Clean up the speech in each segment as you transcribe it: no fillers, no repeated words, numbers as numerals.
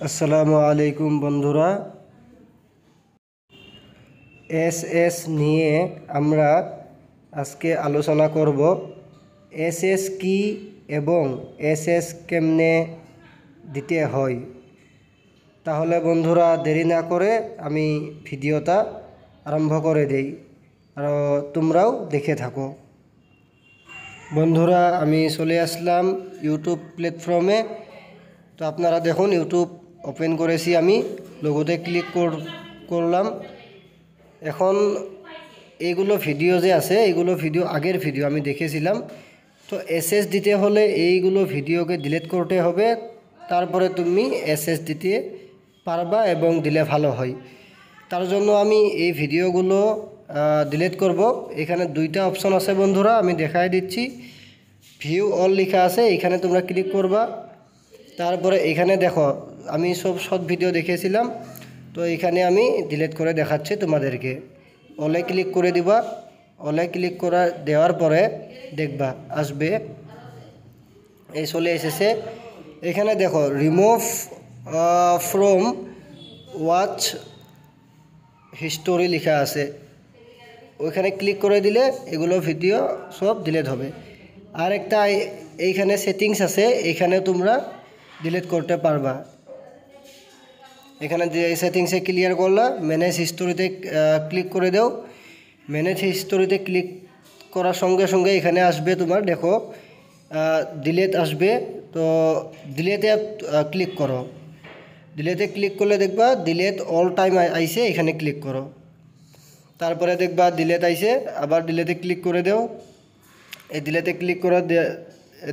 আসসালামু আলাইকুম বন্ধুরা, এসএস নিয়ে আমরা আজকে আলোচনা করব। এসএস কি এবং এসএস কেমনে দিতে হয়। তাহলে বন্ধুরা দেরি না করে আমি ভিডিওটা আরম্ভ করে দেই আর তোমরাও দেখে থাকো। বন্ধুরা আমি চলে আসলাম ইউটিউব প্ল্যাটফর্মে। তো আপনারা দেখুন ইউটিউব ওপেন করেছি, আমি লোগোতে ক্লিক করলাম। এখন এইগুলো ভিডিও যে আছে এইগুলো ভিডিও আগের ভিডিও আমি দেখেছিলাম। তো এসএস দিতে হলে এইগুলো ভিডিওকে ডিলিট করতে হবে, তারপরে তুমি এসএস দিতে পারবা এবং দিলে ভালো হয়। তার জন্য আমি এই ভিডিওগুলো ডিলিট করব। এখানে দুইটা অপশন আছে বন্ধুরা, আমি দেখাই দিচ্ছি। ভিউ অল লেখা আছে, এখানে তোমরা ক্লিক করবা। তারপরে এখানে দেখো আমি সব শর্ট ভিডিও দেখেছিলাম, তো এখানে আমি ডিলিট করে দেখাচ্ছি তোমাদেরকে। অলে ক্লিক করে দিবা। অলে ক্লিক করা দেওয়ার পরে দেখবা আসবে, এই চলে এসেছে। এখানে দেখো রিমুভ ফ্রম ওয়াচ হিস্টোরি লেখা আছে, ওইখানে ক্লিক করে দিলে এগুলো ভিডিও সব ডিলিট হবে। আর একটা এইখানে সেটিংস আছে, এখানে তোমরা ডিলিট করতে পারবা। এখানে সেটিংসে ক্লিয়ার করলা, ম্যানেজ হিস্টোরিতে ক্লিক করে দাও। ম্যানেজ হিস্টোরিতে ক্লিক করার সঙ্গে সঙ্গে এখানে আসবে তোমার দেখো ডিলিট আসবে। তো ডিলিটে ক্লিক করো। ডিলিটে ক্লিক করলে দেখবা ডিলিট অল টাইম আইসে, এখানে ক্লিক করো। তারপরে দেখবা ডিলিট আইসে, আবার ডিলিটে ক্লিক করে দাও। এই ডিলিটে ক্লিক করা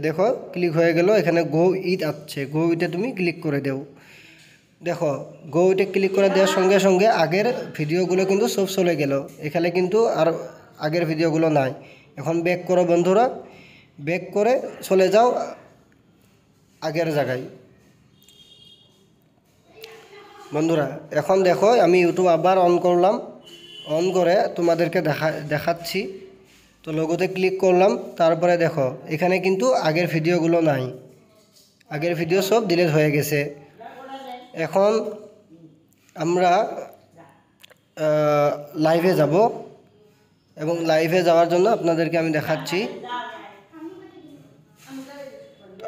দেখো ক্লিক হয়ে গেল। এখানে গো ইট আসছে, গো ইটে তুমি ক্লিক করে দাও। দেখো গো ইটে ক্লিক করে দেওয়ার সঙ্গে সঙ্গে আগের ভিডিওগুলো কিন্তু সব চলে গেল, এখানে কিন্তু আর আগের ভিডিওগুলো নাই। এখন ব্যাক করো বন্ধুরা, ব্যাক করে চলে যাও আগের জায়গায়। বন্ধুরা এখন দেখো আমি ইউটিউব আবার অন করলাম, অন করে তোমাদেরকে দেখাচ্ছি। তো লোগোতে ক্লিক করলাম, তারপরে দেখো এখানে কিন্তু আগের ভিডিওগুলো নাই, আগের ভিডিও সব ডিলিট হয়ে গেছে। এখন আমরা লাইভে যাব এবং লাইভে যাওয়ার জন্য আপনাদেরকে আমি দেখাচ্ছি।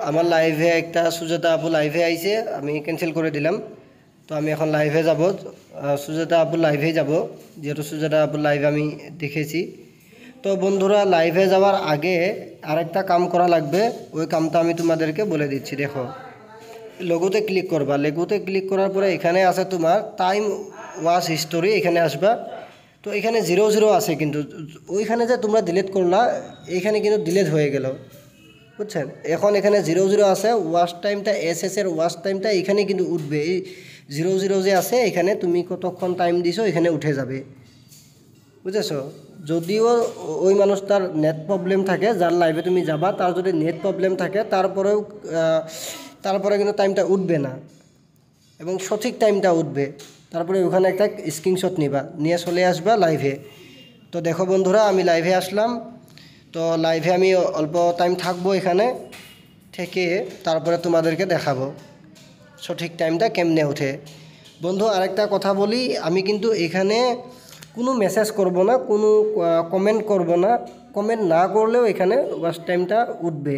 আমার লাইভে একটা সুজাতা আপু লাইভে আইছে, আমি ক্যান্সেল করে দিলাম। তো আমি এখন লাইভে যাব, সুজাতা আপুর লাইভেই যাব, যেহেতু সুজাতা আপুর লাইভ আমি দেখেছি। তো বন্ধুরা লাইভে যাওয়ার আগে আরেকটা কাম করা লাগবে, ওই কামটা আমি তোমাদেরকে বলে দিচ্ছি। দেখো লোগোতে ক্লিক করবা, লোগোতে ক্লিক করার পরে এখানে আছে তোমার টাইম ওয়াচ হিস্টোরি, এখানে আসবা। তো এখানে 00 আছে, কিন্তু ওইখানে যে তোমরা ডিলিট করলা এইখানে কিন্তু ডিলিট হয়ে গেল, বুঝছেন। এখন এখানে 00 আছে, ওয়াচ টাইমটা এসএসের ওয়াচ টাইমটা এখানে কিন্তু উঠবে। এই 00 যে আছে এখানে তুমি কতক্ষণ টাইম দিছো এখানে উঠে যাবে, বুঝেছো। যদিও ওই মানুষটার নেট প্রবলেম থাকে, যার লাইভে তুমি যাবা তার যদি নেট প্রবলেম থাকে তারপরে কিন্তু টাইমটা উঠবে না এবং সঠিক টাইমটা উঠবে। তারপরে ওখানে একটা স্ক্রিনশট নিবা, নিয়ে চলে আসবা লাইভে। তো দেখো বন্ধুরা আমি লাইভে আসলাম। তো লাইভে আমি অল্প টাইম থাকবো, এখানে থেকে তারপরে তোমাদেরকে দেখাবো সঠিক টাইমটা কেমনে ওঠে। বন্ধু আরেকটা কথা বলি, আমি কিন্তু এখানে কোনো মেসেজ করব না, কোনো কমেন্ট করব না। কমেন্ট না করলেও এখানে ওয়াচ টাইমটা উঠবে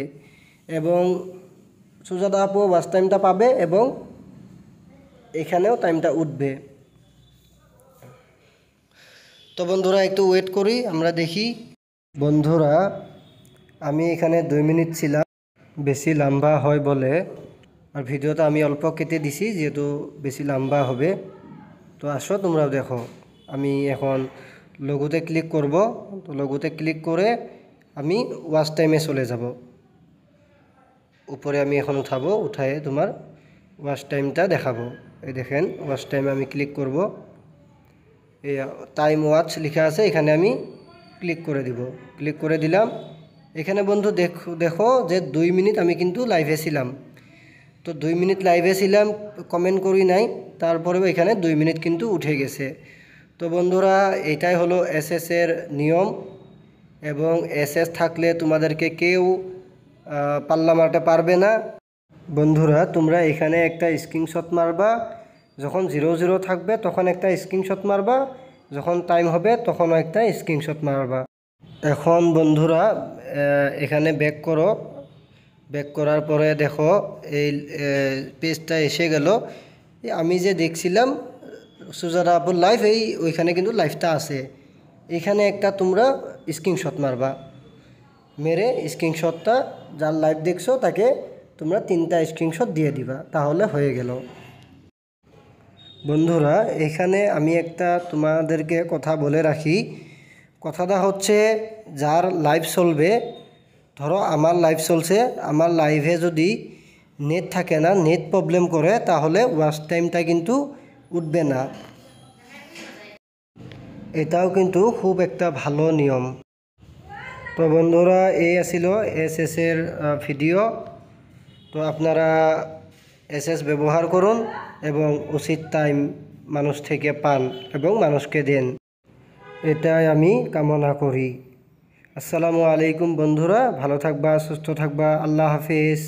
এবং সুজাতা আপু ওয়াচ টাইমটা পাবে এবং এখানেও টাইমটা উঠবে। তো বন্ধুরা একটু ওয়েট করি, আমরা দেখি। বন্ধুরা আমি এখানে 2 মিনিট ছিলাম, বেশি লম্বা হয় বলে আর ভিডিওটা আমি অল্প কেটে দিছি, যেহেতু বেশি লম্বা হবে। তো আসো তোমরাও দেখো। আমি এখন লোগোতে ক্লিক করব। তো লোগোতে ক্লিক করে আমি ওয়াচ টাইমে চলে যাব। উপরে আমি এখন উঠাবো, উঠায় তোমার ওয়াচ টাইমটা দেখাবো। এই দেখেন ওয়াচ টাইমে আমি ক্লিক করব, এই টাইম ওয়াচ লেখা আছে, এখানে আমি ক্লিক করে দিব। ক্লিক করে দিলাম। এখানে বন্ধু দেখো যে 2 মিনিট আমি কিন্তু লাইভে ছিলাম। তো 2 মিনিট লাইভে ছিলাম, কমেন্ট করি নাই, তারপরেও এখানে 2 মিনিট কিন্তু উঠে গেছে। তো বন্ধুরা এটাই হলো এসএসের নিয়ম, এবং এসএস থাকলে তোমাদেরকে কেউ পাল্লা মারতে পারবে না। বন্ধুরা তোমরা এখানে একটা স্ক্রিনশট মারবা, যখন 00 থাকবে তখন একটা স্ক্রিনশট মারবা, যখন টাইম হবে তখনও একটা স্ক্রিনশট মারবা। এখন বন্ধুরা এখানে ব্যাক করো, ব্যাক করার পরে দেখো এই পেজটা এসে গেল। আমি যে দেখছিলাম সুজাতা আপুর লাইভ, ওইখানে কিন্তু লাইভটা আছে। এখানে একটা তোমরা স্ক্রিনশট মারবা, মেরে স্ক্রিনশটটা যার লাইভ দেখছো তাকে তোমরা 3টা স্ক্রিনশট দিয়ে দিবা, তাহলে হয়ে গেল। বন্ধুরা এখানে আমি একটা তোমাদেরকে কথা বলে রাখি, কথাটা হচ্ছে যার লাইভ চলবে, ধরো আমার লাইভ চলছে, আমার লাইভে যদি নেট থাকে না, নেট প্রবলেম করে, তাহলে ওয়াচ টাইমটা কিন্তু উঠবে না। এটাও কিন্তু খুব একটা ভালো নিয়ম। তো বন্ধুরা এই আছিল এসএসের ভিডিও। তো আপনারা এসএস ব্যবহার করুন এবং উচিত টাইম মানুষ থেকে পান এবং মানুষকে দেন, এটাই আমি কামনা করি। আসসালামু আলাইকুম বন্ধুরা, ভালো থাকবা, সুস্থ থাকবা, আল্লাহ হাফিজ।